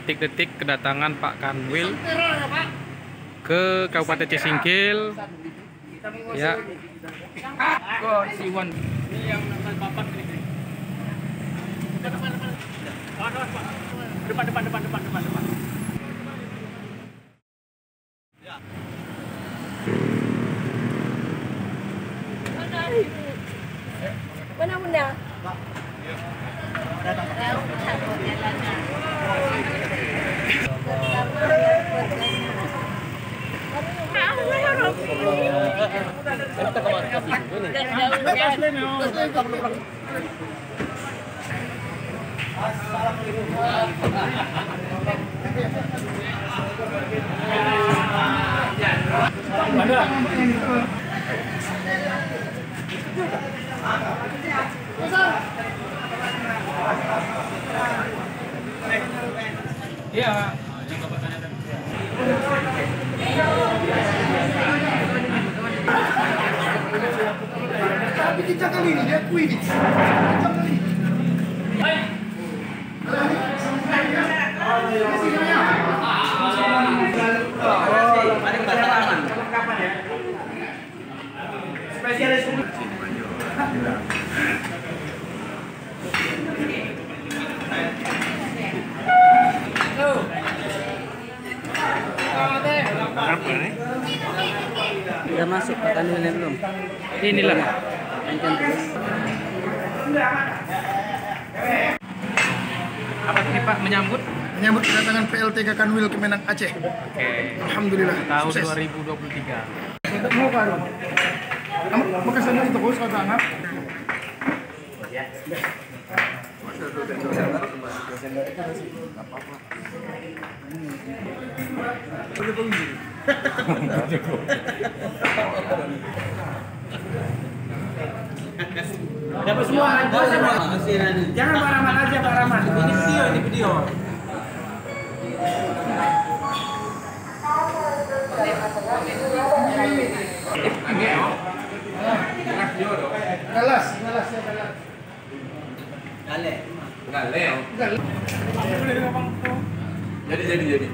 detik-detik kedatangan Pak Kanwil ke Kabupaten Cisingkil. Ya. Oh, Siwan. Ini yang papan ini. Depan. Ya. Mana bunda? Iya. Tapi kita kali ini dia kuih. Spesialis. Udah masuk Pak Kanwilnya belum? Inilah. Lanjut terus. Apa ini Pak menyambut Kedatangan PLTK Kanwil Kemenang Aceh. Oke. Alhamdulillah. Tahun Sukses. 2023. Mau kan? Maka sana itu terus kata anak. Dapat semua. Jangan Pak Rahmat aja Pak Rahmat. Ini video. Galas. Gale. Jadi.